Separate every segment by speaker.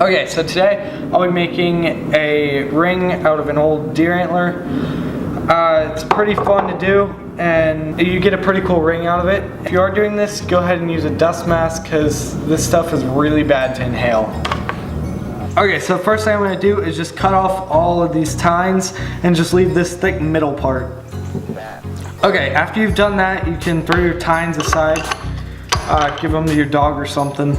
Speaker 1: Okay, so today I'll be making a ring out of an old deer antler. It's pretty fun to do and you get a pretty cool ring out of it. If you are doing this, go ahead and use a dust mask because this stuff is really bad to inhale. Okay, so the first thing I'm going to do is just cut off all of these tines and just leave this thick middle part. Okay, after you've done that, you can throw your tines aside, give them to your dog or something,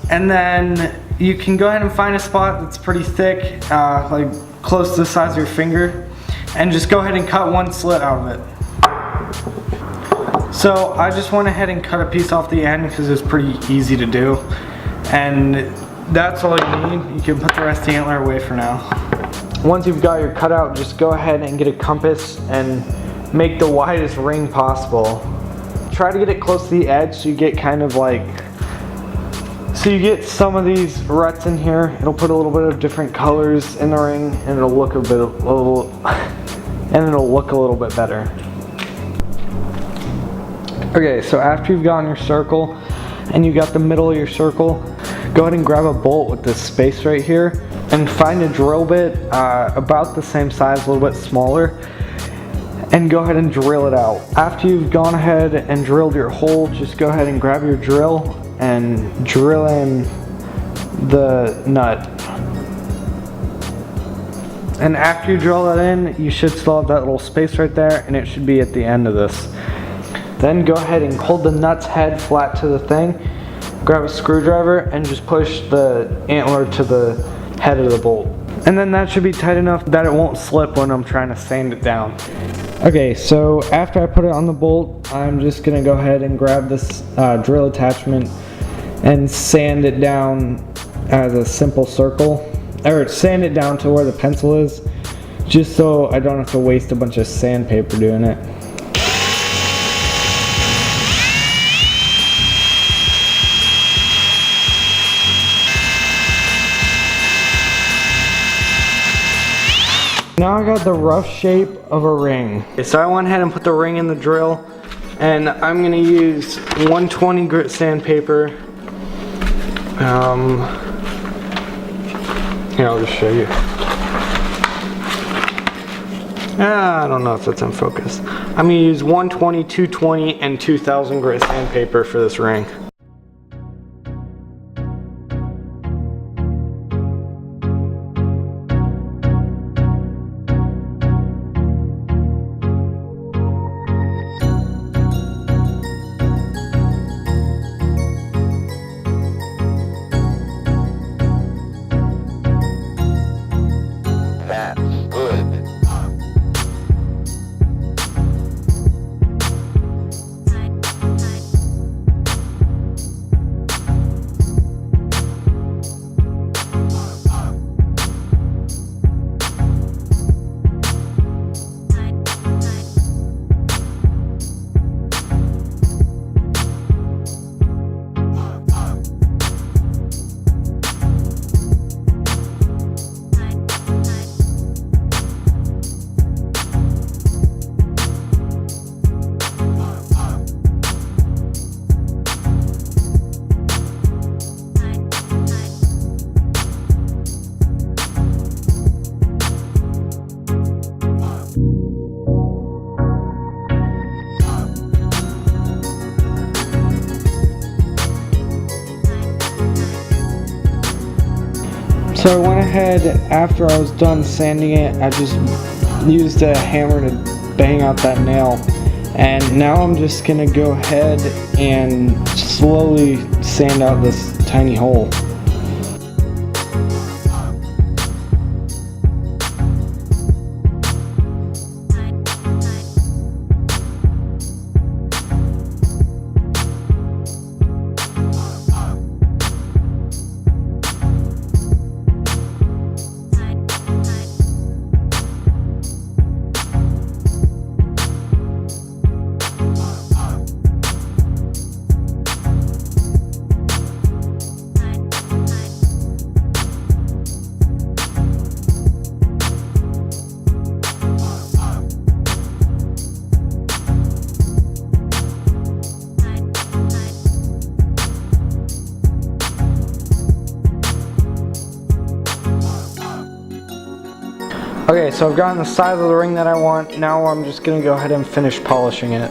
Speaker 1: and then you can go ahead and find a spot that's pretty thick, like close to the size of your finger, and just go ahead and cut one slit out of it. So I just went ahead and cut a piece off the end because it's pretty easy to do, and that's all you need. You can put the rest of the antler away for now. Once you've got your cutout, just go ahead and get a compass and make the widest ring possible. Try to get it close to the edge so you get kind of like, so you get some of these ruts in here. It'll put a little bit of different colors in the ring and it'll look a little bit better. Okay, so after you've gotten your circle and you got the middle of your circle, go ahead and grab a bolt with this space right here and find a drill bit about the same size, a little bit smaller, and go ahead and drill it out. After you've gone ahead and drilled your hole, just go ahead and grab your drill and drill in the nut. And after you drill that in, you should still have that little space right there, and it should be at the end of this. Then go ahead and hold the nut's head flat to the thing, grab a screwdriver and just push the antler to the head of the bolt. And then that should be tight enough that it won't slip when I'm trying to sand it down. Okay, so after I put it on the bolt, I'm just gonna go ahead and grab this drill attachment and sand it down as a simple circle, or sand it down to where the pencil is, just so I don't have to waste a bunch of sandpaper doing it. Now I got the rough shape of a ring. So I went ahead and put the ring in the drill, and I'm gonna use 120 grit sandpaper. Here, I'll just show you. I don't know if that's in focus. I'm gonna use 120, 220, and 2000 grit sandpaper for this ring. So I went ahead, after I was done sanding it, I just used a hammer to bang out that nail. And now I'm just gonna go ahead and slowly sand out this tiny hole. Okay, so I've gotten the size of the ring that I want. Now I'm just gonna go ahead and finish polishing it.